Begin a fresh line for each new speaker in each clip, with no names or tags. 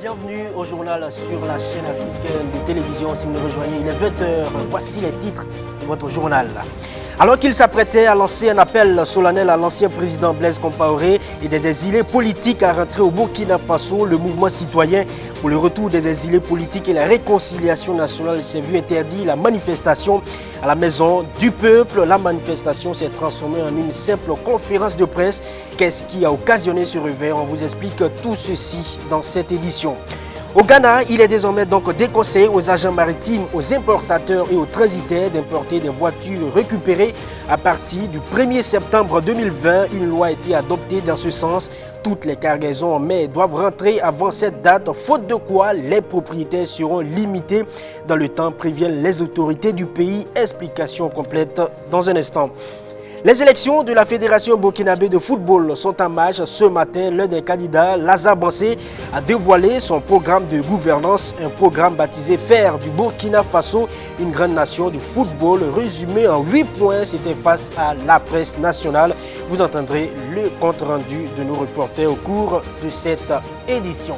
Bienvenue au journal sur la chaîne africaine de télévision. Si vous nous rejoignez, il est 20h. Voici les titres de votre journal. Alors qu'il s'apprêtait à lancer un appel solennel à l'ancien président Blaise Compaoré et des exilés politiques à rentrer au Burkina Faso, le mouvement citoyen pour le retour des exilés politiques et la réconciliation nationale s'est vu interdit la manifestation à la maison du peuple. La manifestation s'est transformée en une simple conférence de presse. Qu'est-ce qui a occasionné ce revers? On vous explique tout ceci dans cette édition. Au Ghana, il est désormais donc déconseillé aux agents maritimes, aux importateurs et aux transitaires d'importer des voitures récupérées à partir du 1er septembre 2020. Une loi a été adoptée dans ce sens. Toutes les cargaisons en mer doivent rentrer avant cette date, faute de quoi les propriétaires seront limités dans le temps, préviennent les autorités du pays. Explication complète dans un instant. Les élections de la Fédération burkinabé de football sont en marche ce matin. L'un des candidats, Lazare Bansé, a dévoilé son programme de gouvernance, un programme baptisé Faire du Burkina Faso une grande nation du football, résumé en 8 points. C'était face à la presse nationale. Vous entendrez le compte rendu de nos reporters au cours de cette édition.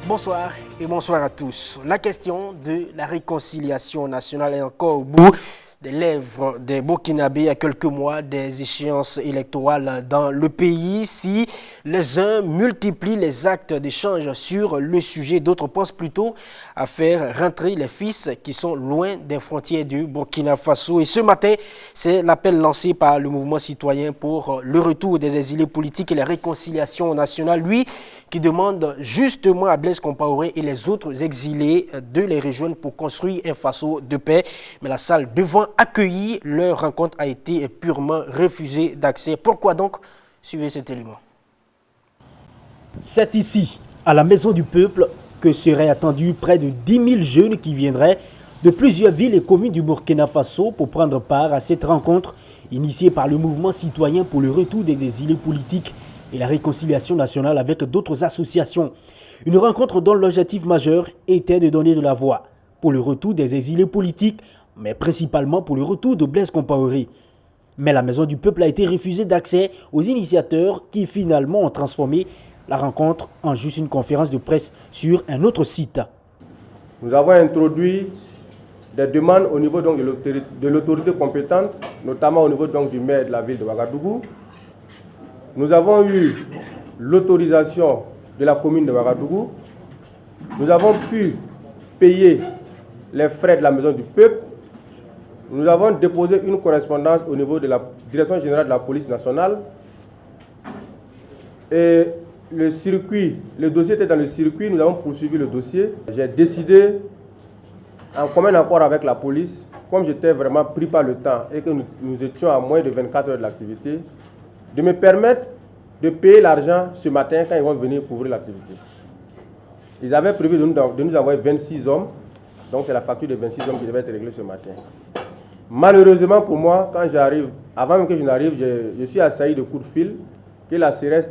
Bonsoir et bonsoir à tous. La question de la réconciliation nationale est encore au bout des lèvres des Burkinabés à quelques mois des échéances électorales dans le pays. Si les uns multiplient les actes d'échange sur le sujet, d'autres pensent plutôt à faire rentrer les fils qui sont loin des frontières du Burkina Faso. Et ce matin, c'est l'appel lancé par le mouvement citoyen pour le retour des exilés politiques et la réconciliation nationale, lui qui demande justement à Blaise Compaoré et les autres exilés de les rejoindre pour construire un Faso de paix. Mais la salle devant accueillir leur rencontre a été purement refusée d'accès. Pourquoi donc? Suivez cet élément. C'est ici, à la Maison du Peuple, que seraient attendus près de 10 000 jeunes qui viendraient de plusieurs villes et communes du Burkina Faso pour prendre part à cette rencontre initiée par le mouvement citoyen pour le retour des exilés politiques et la réconciliation nationale avec d'autres associations. Une rencontre dont l'objectif majeur était de donner de la voix pour le retour des exilés politiques, mais principalement pour le retour de Blaise Compaoré. Mais la Maison du Peuple a été refusée d'accès aux initiateurs qui finalement ont transformé la rencontre en juste une conférence de presse sur un autre site.
Nous avons introduit des demandes au niveau donc, de l'autorité compétente, notamment au niveau donc, du maire de la ville de Ouagadougou. Nous avons eu l'autorisation de la commune de Ouagadougou. Nous avons pu payer les frais de la Maison du Peuple. Nous avons déposé une correspondance au niveau de la Direction générale de la police nationale. Et le dossier était dans le circuit, nous avons poursuivi le dossier. J'ai décidé, en commun accord avec la police, comme j'étais vraiment pris par le temps et que nous étions à moins de 24 heures de l'activité, de me permettre de payer l'argent ce matin quand ils vont venir couvrir l'activité. Ils avaient prévu de nous envoyer 26 hommes, donc c'est la facture de 26 hommes qui devait être réglée ce matin. Malheureusement pour moi, quand j'arrive, avant même que je n'arrive, je suis assailli de coups de fil, que la CRS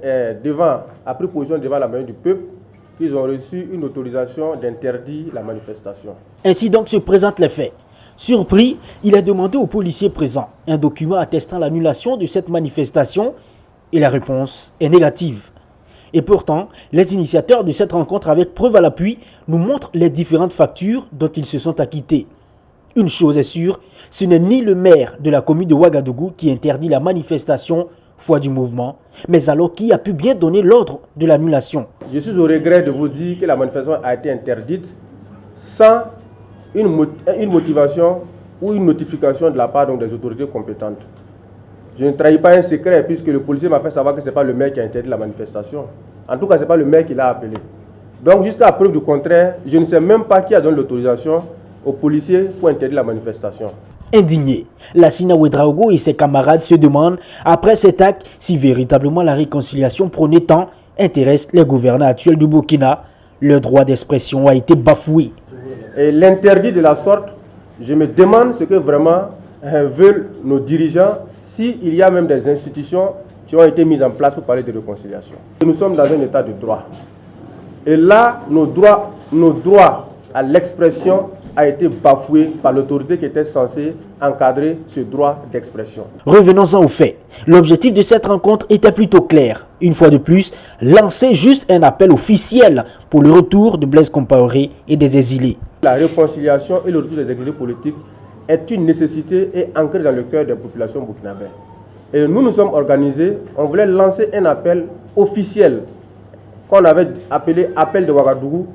a pris position devant la Maison du Peuple, qu'ils ont reçu une autorisation d'interdire la manifestation.
Ainsi donc se présentent les faits. Surpris, il a demandé aux policiers présents un document attestant l'annulation de cette manifestation et la réponse est négative. Et pourtant, les initiateurs de cette rencontre avec preuve à l'appui nous montrent les différentes factures dont ils se sont acquittés. Une chose est sûre, ce n'est ni le maire de la commune de Ouagadougou qui interdit la manifestation foi du mouvement, mais alors qui a pu bien donner l'ordre de l'annulation.
Je suis au regret de vous dire que la manifestation a été interdite sans une motivation ou une notification de la part donc, des autorités compétentes. Je ne trahis pas un secret puisque le policier m'a fait savoir que ce n'est pas le maire qui a interdit la manifestation. En tout cas, ce n'est pas le maire qui l'a appelé. Donc jusqu'à preuve du contraire, je ne sais même pas qui a donné l'autorisation aux policiers pour interdire la manifestation.
Indigné, Lassina Ouedraogo et ses camarades se demandent, après cet acte, si véritablement la réconciliation prônée tant intéresse les gouvernants actuels du Burkina. Leur droit d'expression a été bafoué.
Et l'interdit de la sorte, je me demande ce que vraiment veulent nos dirigeants, s'il y a même des institutions qui ont été mises en place pour parler de réconciliation. Nous sommes dans un état de droit. Et là, nos droits à l'expression a été bafoué par l'autorité qui était censée encadrer ce droit d'expression.
Revenons-en aux faits. L'objectif de cette rencontre était plutôt clair. Une fois de plus, lancer juste un appel officiel pour le retour de Blaise Compaoré et des exilés.
La réconciliation et le retour des exilés politiques est une nécessité et ancrée dans le cœur des populations burkinabées. Et nous nous sommes organisés, on voulait lancer un appel officiel qu'on avait appelé appel de Ouagadougou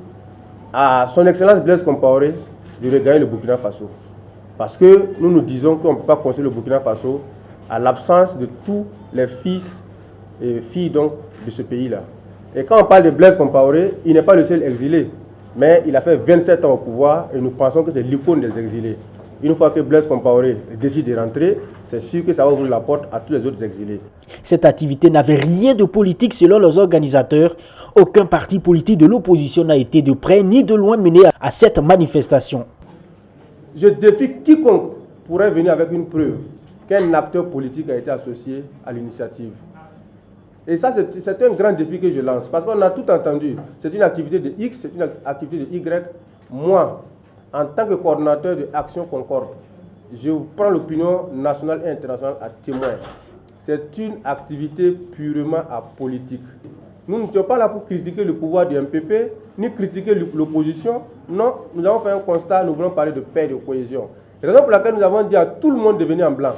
à son excellence Blaise Compaoré de regagner le Burkina Faso. Parce que nous nous disons qu'on ne peut pas construire le Burkina Faso à l'absence de tous les fils et filles donc, de ce pays-là. Et quand on parle de Blaise Compaoré, il n'est pas le seul exilé, mais il a fait 27 ans au pouvoir et nous pensons que c'est l'icône des exilés. Une fois que Blaise Compaoré décide de rentrer, c'est sûr que ça va ouvrir la porte à tous les autres exilés.
Cette activité n'avait rien de politique selon les organisateurs. Aucun parti politique de l'opposition n'a été de près ni de loin mené à cette manifestation.
Je défie quiconque pourrait venir avec une preuve qu'un acteur politique a été associé à l'initiative. Et ça, c'est un grand défi que je lance, parce qu'on a tout entendu. C'est une activité de X, c'est une activité de Y. Moi, en tant que coordonnateur de Action Concorde, je prends l'opinion nationale et internationale à témoin. C'est une activité purement apolitique. Nous ne sommes pas là pour critiquer le pouvoir du MPP, ni critiquer l'opposition. Non, nous avons fait un constat, nous voulons parler de paix et de cohésion. C'est la raison pour laquelle nous avons dit à tout le monde de venir en blanc.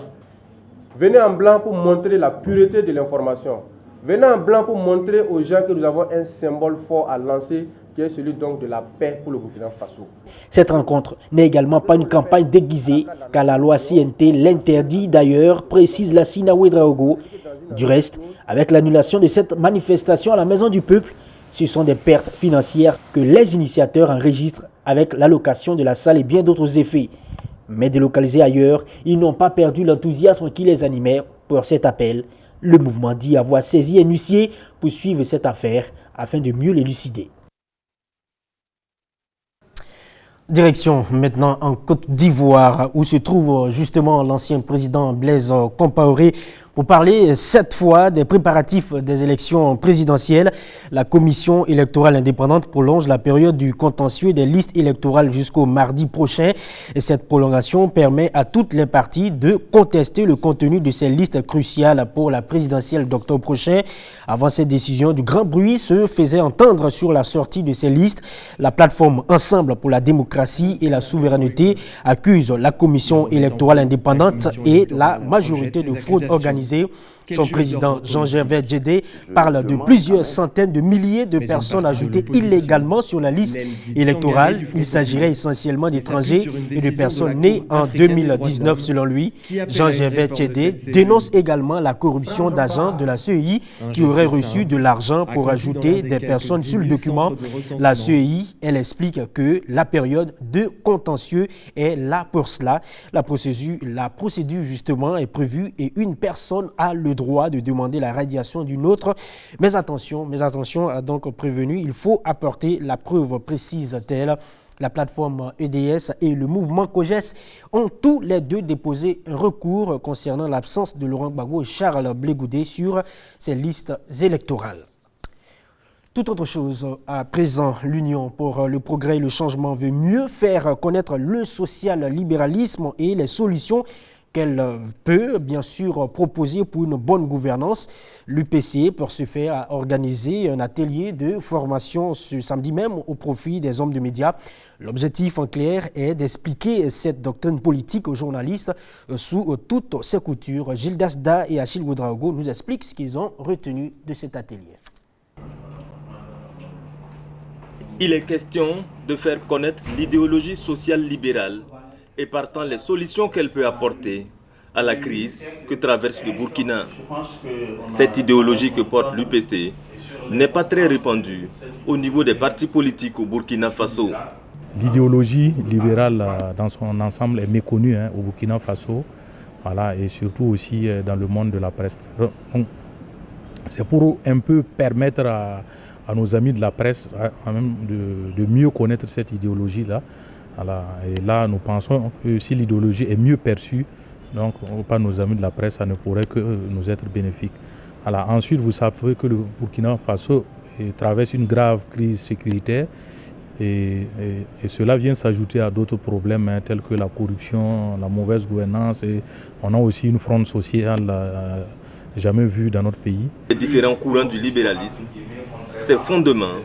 Venez en blanc pour montrer la pureté de l'information. Venez en blanc pour montrer aux gens que nous avons un symbole fort à lancer, qui est celui donc de la paix pour le Burkina Faso.
Cette rencontre n'est également pas une campagne déguisée, car la loi CNT l'interdit d'ailleurs, précise Lassina Ouedraogo. Du reste, avec l'annulation de cette manifestation à la Maison du Peuple, ce sont des pertes financières que les initiateurs enregistrent avec l'allocation de la salle et bien d'autres effets. Mais délocalisés ailleurs, ils n'ont pas perdu l'enthousiasme qui les animait pour cet appel. Le mouvement dit avoir saisi un huissier pour suivre cette affaire afin de mieux l'élucider. Direction maintenant en Côte d'Ivoire où se trouve justement l'ancien président Blaise Compaoré pour parler cette fois des préparatifs des élections présidentielles. La commission électorale indépendante prolonge la période du contentieux des listes électorales jusqu'au mardi prochain. Et cette prolongation permet à toutes les parties de contester le contenu de ces listes cruciales pour la présidentielle d'octobre prochain. Avant cette décision, du grand bruit se faisait entendre sur la sortie de ces listes. La plateforme Ensemble pour la démocratie et la souveraineté accuse la commission électorale indépendante et la majorité de fraude organisée. Son président Jean-Gervais Djedé parle de plusieurs centaines de milliers de personnes ajoutées illégalement sur la liste électorale. Il s'agirait essentiellement d'étrangers et de personnes nées en 2019 selon lui. Jean-Gervais Djedé dénonce également la corruption d'agents de la CEI qui auraient reçu de l'argent pour ajouter des personnes sur le document. La CEI, elle explique que la période de contentieux est là pour cela. La procédure justement est prévue et une personne a le droit de demander la radiation d'une autre. Mais attention, a donc prévenu, il faut apporter la preuve précise telle. La plateforme EDS et le mouvement COGES ont tous les deux déposé un recours concernant l'absence de Laurent Gbagbo et Charles Blé Goudé sur ces listes électorales. Tout autre chose, à présent, l'Union pour le progrès et le changement veut mieux faire connaître le social-libéralisme et les solutions qu'elle peut bien sûr proposer pour une bonne gouvernance. L'UPC, pour ce faire, a organisé un atelier de formation ce samedi même au profit des hommes de médias. L'objectif en clair est d'expliquer cette doctrine politique aux journalistes sous toutes ses coutures. Gilles Dasda et Achille Ouedraogo nous expliquent ce qu'ils ont retenu de cet atelier.
Il est question de faire connaître l'idéologie sociale libérale et partant les solutions qu'elle peut apporter à la crise que traverse le Burkina. Cette idéologie que porte l'UPC n'est pas très répandue au niveau des partis politiques au Burkina Faso.
L'idéologie libérale dans son ensemble est méconnue au Burkina Faso, voilà, et surtout aussi dans le monde de la presse. Donc, c'est pour un peu permettre à nos amis de la presse de mieux connaître cette idéologie-là. Voilà. Et là, nous pensons que si l'idéologie est mieux perçue, donc par nos amis de la presse, ça ne pourrait que nous être bénéfique. Voilà. Ensuite, vous savez que le Burkina Faso traverse une grave crise sécuritaire Et cela vient s'ajouter à d'autres problèmes tels que la corruption, la mauvaise gouvernance. Et on a aussi une fronde sociale jamais vue dans notre pays.
Les différents courants du libéralisme, ses fondements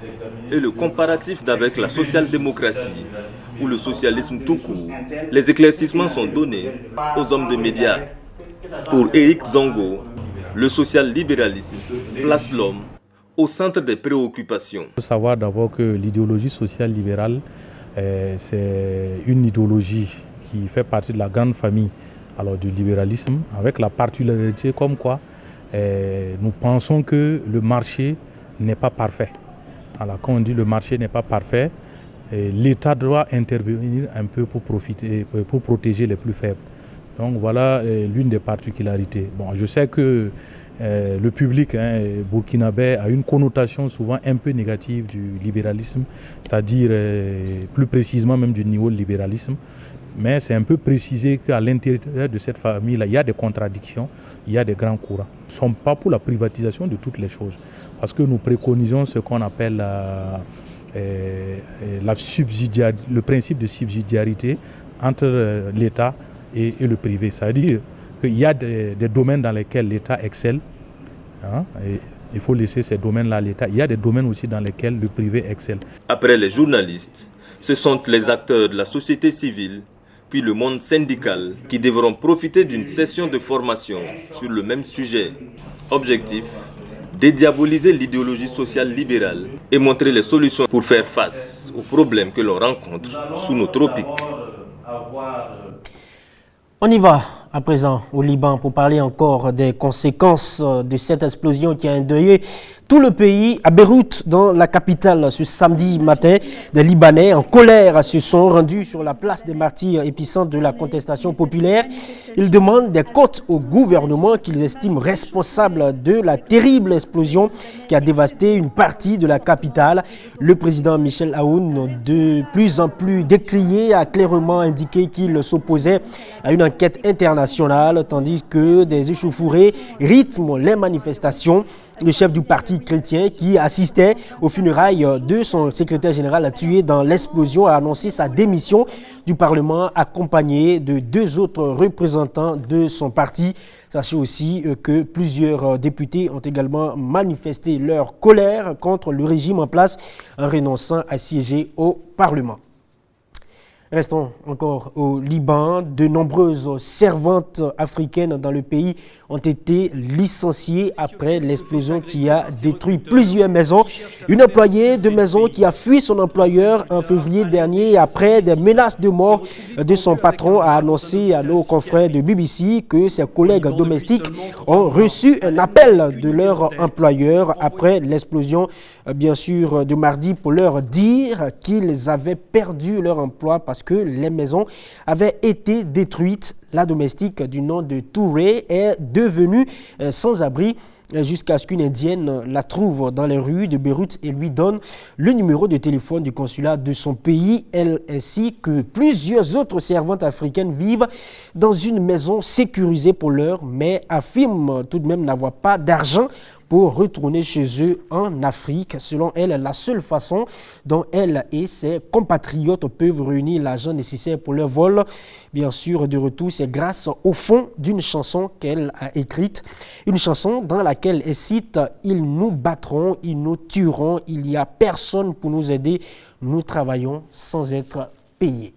et le comparatif d'avec la social-démocratie ou le socialisme tout court, les éclaircissements sont donnés aux hommes de médias. Pour Éric Zongo, le social-libéralisme place l'homme au centre des préoccupations.
Il faut savoir d'abord que l'idéologie sociale libérale, c'est une idéologie qui fait partie de la grande famille du libéralisme, avec la particularité comme quoi nous pensons que le marché n'est pas parfait. Alors, quand on dit le marché n'est pas parfait, l'État doit intervenir un peu pour protéger les plus faibles. Donc voilà l'une des particularités. Bon, je sais que le public burkinabé a une connotation souvent un peu négative du libéralisme, c'est-à-dire plus précisément même du niveau de libéralisme. Mais c'est un peu précisé qu'à l'intérieur de cette famille-là, il y a des contradictions, il y a des grands courants. Nous ne sommes pas pour la privatisation de toutes les choses, parce que nous préconisons ce qu'on appelle le principe de subsidiarité entre l'État et le privé. C'est-à-dire qu'il y a des domaines dans lesquels l'État excelle, et il faut laisser ces domaines-là à l'État. Il y a des domaines aussi dans lesquels le privé excelle.
Après les journalistes, ce sont les acteurs de la société civile, puis le monde syndical, qui devront profiter d'une session de formation sur le même sujet. Objectif, dédiaboliser l'idéologie sociale libérale et montrer les solutions pour faire face aux problèmes que l'on rencontre sous nos tropiques.
On y va à présent au Liban pour parler encore des conséquences de cette explosion qui a endeuillé tout le pays. À Beyrouth, dans la capitale, ce samedi matin, des Libanais en colère se sont rendus sur la place des Martyrs, épicentre de la contestation populaire. Ils demandent des comptes au gouvernement qu'ils estiment responsable de la terrible explosion qui a dévasté une partie de la capitale. Le président Michel Aoun, de plus en plus décrié, a clairement indiqué qu'il s'opposait à une enquête internationale, tandis que des échauffourées rythment les manifestations. Le chef du parti chrétien qui assistait aux funérailles de son secrétaire général tué dans l'explosion a annoncé sa démission du Parlement accompagné de 2 autres représentants de son parti. Sachez aussi que plusieurs députés ont également manifesté leur colère contre le régime en place en renonçant à siéger au Parlement. Restons encore au Liban. De nombreuses servantes africaines dans le pays ont été licenciées après l'explosion qui a détruit plusieurs maisons. Une employée de maison qui a fui son employeur en février dernier après des menaces de mort de son patron a annoncé à nos confrères de BBC que ses collègues domestiques ont reçu un appel de leur employeur après l'explosion, bien sûr, de mardi pour leur dire qu'ils avaient perdu leur emploi parce que les maisons avaient été détruites. La domestique du nom de Touré est devenue sans abri jusqu'à ce qu'une Indienne la trouve dans les rues de Beyrouth et lui donne le numéro de téléphone du consulat de son pays. Elle ainsi que plusieurs autres servantes africaines vivent dans une maison sécurisée pour l'heure, mais affirment tout de même n'avoir pas d'argent pour retourner chez eux en Afrique. Selon elle, la seule façon dont elle et ses compatriotes peuvent réunir l'argent nécessaire pour leur vol, bien sûr, de retour, c'est grâce au fond d'une chanson qu'elle a écrite. Une chanson dans laquelle elle cite « Ils nous battront, ils nous tueront, il n'y a personne pour nous aider, nous travaillons sans être payés ».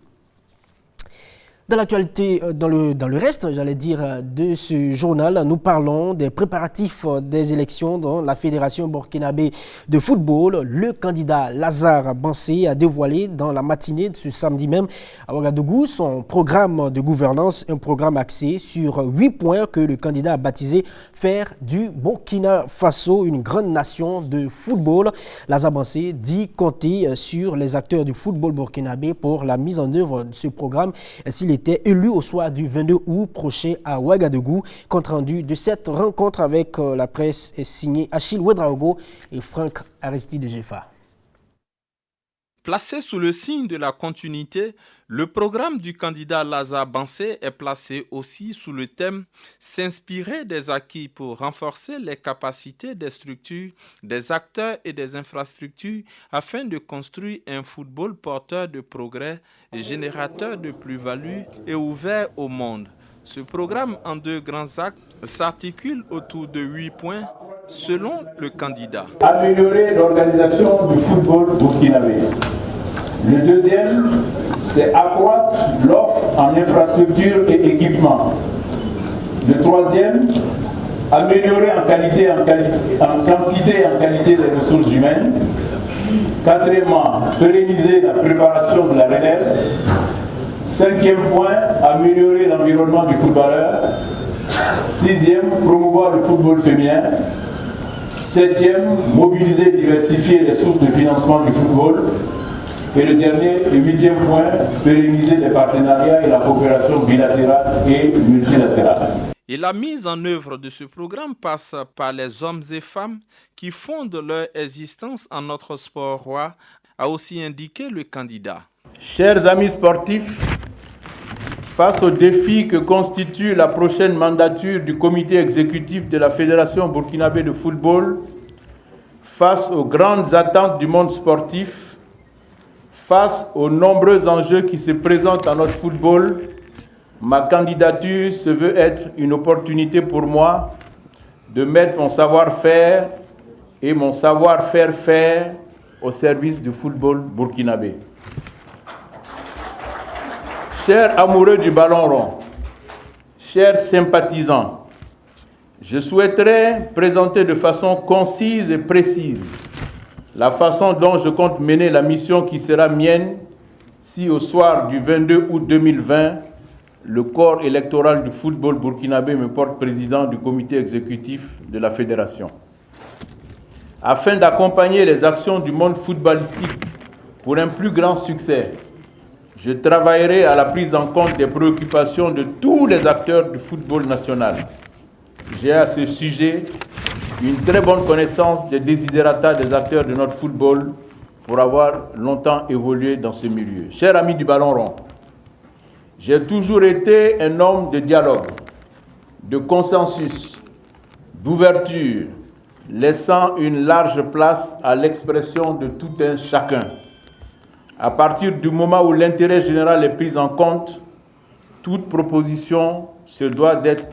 Dans l'actualité, dans le reste, j'allais dire, de ce journal, nous parlons des préparatifs des élections dans la Fédération burkinabé de football. Le candidat Lazare Bansé a dévoilé dans la matinée de ce samedi même à Ouagadougou son programme de gouvernance, un programme axé sur 8 points que le candidat a baptisé « Faire du Burkina Faso une grande nation de football ». Lazare Bansé dit compter sur les acteurs du football burkinabé pour la mise en œuvre de ce programme. S'il était élu au soir du 22 août prochain à Ouagadougou. Compte rendu de cette rencontre avec la presse est signé Achille Ouedraogo et Franck Aristide Jeffa.
Placé sous le signe de la continuité, le programme du candidat Lazare Bansé est placé aussi sous le thème « S'inspirer des acquis pour renforcer les capacités des structures, des acteurs et des infrastructures afin de construire un football porteur de progrès, générateur de plus-value et ouvert au monde ». Ce programme en 2 grands actes s'articule autour de 8 points selon le candidat.
Améliorer l'organisation du football burkinabé. Le deuxième, c'est accroître l'offre en infrastructures et équipements. Le troisième, améliorer en quantité et en qualité les ressources humaines. Quatrièmement, pérenniser la préparation de la relève. 5e point, améliorer l'environnement du footballeur. 6e, promouvoir le football féminin. 7e, mobiliser et diversifier les sources de financement du football. Et le dernier et 8e point, pérenniser les partenariats et la coopération bilatérale et multilatérale.
Et la mise en œuvre de ce programme passe par les hommes et femmes qui fondent leur existence en notre sport roi, a aussi indiqué le candidat.
Chers amis sportifs, face aux défis que constitue la prochaine mandature du comité exécutif de la Fédération burkinabé de football, face aux grandes attentes du monde sportif, face aux nombreux enjeux qui se présentent à notre football, ma candidature se veut être une opportunité pour moi de mettre mon savoir-faire et mon savoir-faire faire au service du football burkinabé. Chers amoureux du ballon rond, chers sympathisants, je souhaiterais présenter de façon concise et précise la façon dont je compte mener la mission qui sera mienne si au soir du 22 août 2020, le corps électoral du football burkinabé me porte président du comité exécutif de la fédération. Afin d'accompagner les actions du monde footballistique pour un plus grand succès, je travaillerai à la prise en compte des préoccupations de tous les acteurs du football national. J'ai à ce sujet une très bonne connaissance des desiderata des acteurs de notre football pour avoir longtemps évolué dans ce milieu. Chers amis du ballon rond, j'ai toujours été un homme de dialogue, de consensus, d'ouverture, laissant une large place à l'expression de tout un chacun. À partir du moment où l'intérêt général est pris en compte, toute proposition se doit d'être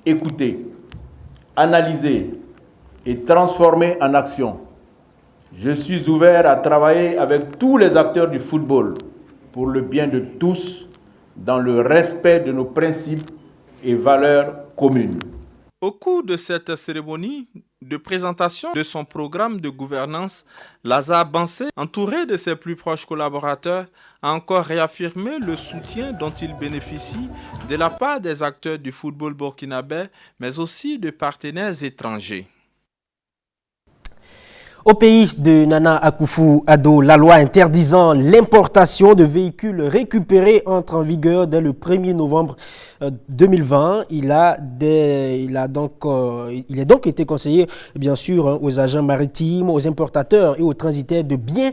écoutée, analysée et transformée en action. Je suis ouvert à travailler avec tous les acteurs du football pour le bien de tous, dans le respect de nos principes et valeurs communes.
Au cours de cette cérémonie de présentation de son programme de gouvernance, Lazare Bansé, entouré de ses plus proches collaborateurs, a encore réaffirmé le soutien dont il bénéficie de la part des acteurs du football burkinabé, mais aussi de partenaires étrangers.
Au pays de Nana Akufo-Addo, la loi interdisant l'importation de véhicules récupérés entre en vigueur dès le 1er novembre 2020. Il est donc été conseillé, bien sûr, aux agents maritimes, aux importateurs et aux transitaires de bien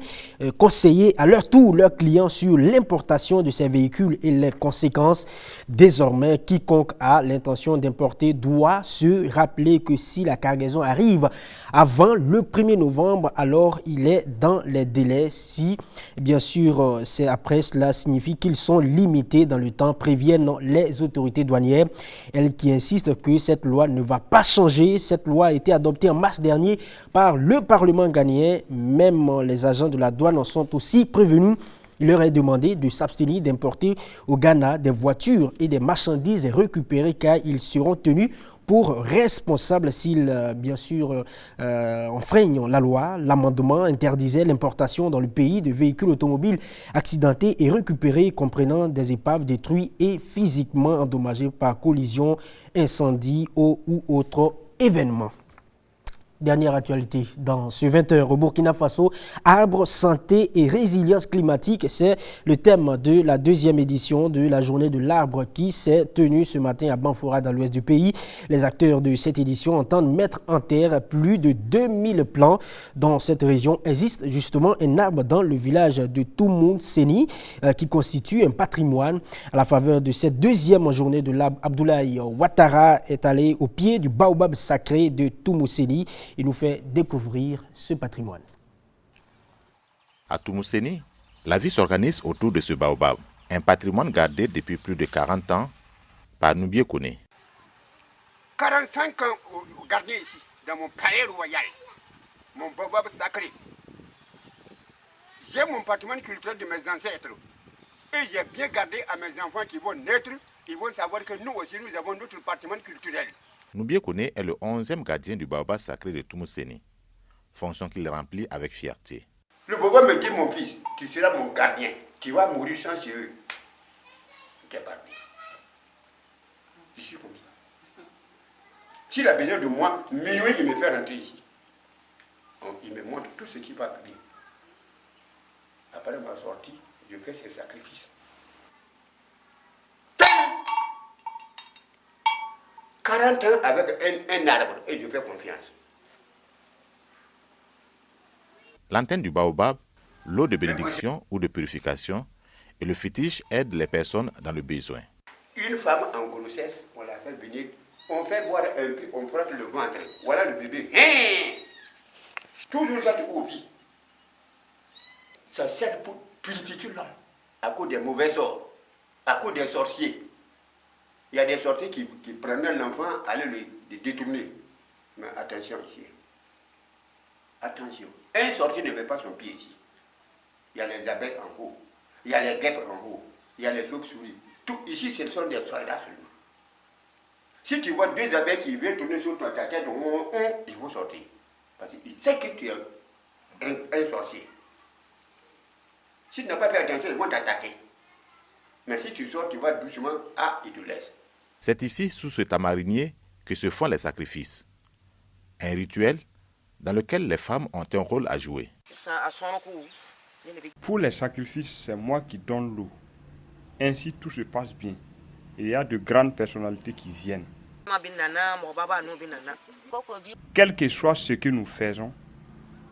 conseiller à leur tour leurs clients sur l'importation de ces véhicules et les conséquences. Désormais, quiconque a l'intention d'importer doit se rappeler que si la cargaison arrive avant le 1er novembre, alors il est dans les délais. Si, bien sûr, c'est après, cela signifie qu'ils sont limités dans le temps, préviennent les autorités douanières. Elles qui insistent que cette loi ne va pas changer. Cette loi a été adoptée en mars dernier par le Parlement ghanéen. Même les agents de la douane en sont aussi prévenus. Il leur est demandé de s'abstenir d'importer au Ghana des voitures et des marchandises récupérées car ils seront tenus pour responsables s'ils, bien sûr, enfreignent la loi. L'amendement interdisait l'importation dans le pays de véhicules automobiles accidentés et récupérés comprenant des épaves détruites et physiquement endommagées par collision, incendie ou autre événement. Dernière actualité dans ce 20h au Burkina Faso, arbre, santé et résilience climatique, c'est le thème de la deuxième édition de la journée de l'arbre qui s'est tenue ce matin à Banfora dans l'ouest du pays. Les acteurs de cette édition entendent mettre en terre plus de 2000 plants. Dans cette région existe justement un arbre dans le village de Toumoun-Seni qui constitue un patrimoine. À la faveur de cette deuxième journée de l'arbre, Abdoulaye Ouattara est allé au pied du baobab sacré de Toumoun-Seni. Il nous fait découvrir ce patrimoine.
À Toumoun-Seni, la vie s'organise autour de ce baobab, un patrimoine gardé depuis plus de 40 ans par Noubié Koné.
45 ans gardé ici, dans mon palais royal, mon baobab sacré. J'ai mon patrimoine culturel de mes ancêtres. Et j'ai bien gardé à mes enfants qui vont naître, ils vont savoir que nous aussi, nous avons notre patrimoine culturel.
Noubié Koné est le 11e gardien du baobab sacré de Toumoun-Seni, fonction qu'il remplit avec fierté.
Le baobab me dit, mon fils, tu seras mon gardien, tu vas mourir sans eux. Je suis comme ça. S'il a besoin de moi, minuit, il me fait rentrer ici. Donc, il me montre tout ce qui va bien. Après ma sortie, je fais ses sacrifices. 40 ans avec un arbre et je fais confiance.
L'antenne du baobab, l'eau de bénédiction ou de purification et le fétiche aident les personnes dans le besoin.
Une femme en grossesse, on la fait venir, on fait boire un peu, on frotte le ventre. Voilà le bébé. Toujours ça au vie. Ça sert pour purifier l'homme à cause des mauvais sorts, à cause des sorciers. Il y a des sorciers qui prenaient l'enfant, allaient le détourner. Mais attention ici. Attention. Un sorcier ne met pas son pied ici. Il y a les abeilles en haut. Il y a les guêpes en haut. Il y a les chauves-souris. Tout ici, ce sont des soldats seulement. Si tu vois deux abeilles qui viennent tourner sur ta tête, ils vont sortir. Parce qu'ils savent que tu es un sorcier. Si tu n'as pas fait attention, ils vont t'attaquer. Mais si tu sors, tu vas doucement, ils te laissent.
C'est ici, sous ce tamarinier, que se font les sacrifices. Un rituel dans lequel les femmes ont un rôle à jouer.
Pour les sacrifices, c'est moi qui donne l'eau. Ainsi, tout se passe bien. Il y a de grandes personnalités qui viennent. Quel que soit ce que nous faisons,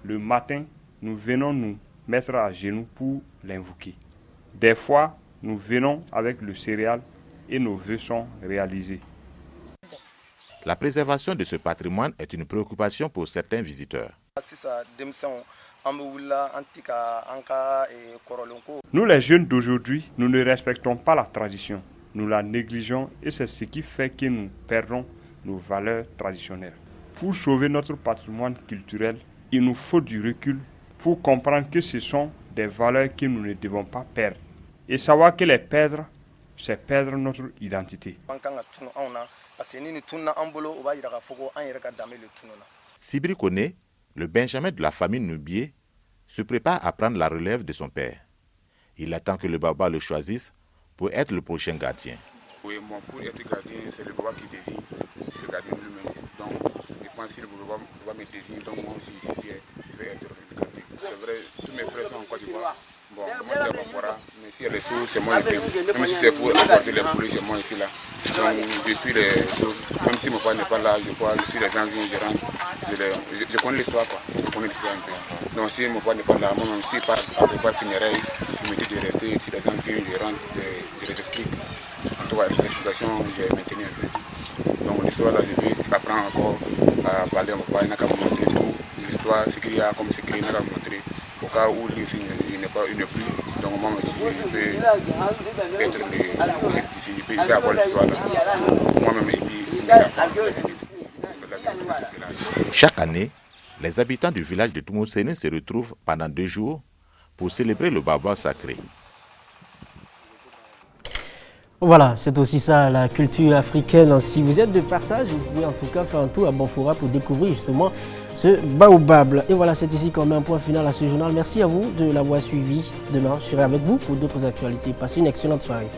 le matin, nous venons nous mettre à genoux pour l'invoquer. Des fois, nous venons avec le céréal et nos vœux sont réalisés.
La préservation de ce patrimoine est une préoccupation pour certains visiteurs.
Nous les jeunes d'aujourd'hui, nous ne respectons pas la tradition. Nous la négligeons et c'est ce qui fait que nous perdons nos valeurs traditionnelles. Pour sauver notre patrimoine culturel, il nous faut du recul pour comprendre que ce sont des valeurs que nous ne devons pas perdre. Et savoir que les perdre, c'est perdre notre identité.
Sibiri Koné, le benjamin de la famille Noubié, se prépare à prendre la relève de son père. Il attend que le baobab le choisisse pour être le prochain gardien.
Oui, moi, pour être gardien, c'est le baobab qui désigne le gardien lui-même. Donc, je pense que le baobab me désigne, donc moi aussi, je suis fier, je vais être le gardien. C'est vrai, tous mes frères sont en Côte d'Ivoire. Bon, moi c'est à Banfora, mais si il y a les choses, c'est moi qui viens. Même si c'est pour apporter les poules, c'est moi ici là. Donc je suis les choses, même si mon père n'est pas là, je vois, si les gens viennent, je rentre, je connais l'histoire quoi, je connais l'histoire un peu. Donc si mon père n'est pas là, moi même si pas après pas funérailles, il me dit de rester, si les gens viennent, je rentre, je les explique. En tout cas, l'explication, j'ai maintenu un peu. Donc l'histoire là, je vais apprendre encore à parler à mon père, il n'a qu'à me montrer tout. L'histoire, ce qu'il y a comme secret, il n'a qu'à me montrer. Au cas où lui aussi il n'est plus, donc moi aussi je peux être je peux avoir l'histoire là, moi-même et puis les enfants.
Chaque année, les habitants du village de Toumoun-Seni se retrouvent pendant 2 jours pour célébrer le baobab sacré.
Voilà, c'est aussi ça la culture africaine. Si vous êtes de passage, vous pouvez en tout cas faire un tour à Banfora pour découvrir justement ce baobab. Et voilà, c'est ici qu'on met un point final à ce journal. Merci à vous de l'avoir suivi. Demain, je serai avec vous pour d'autres actualités. Passez une excellente soirée.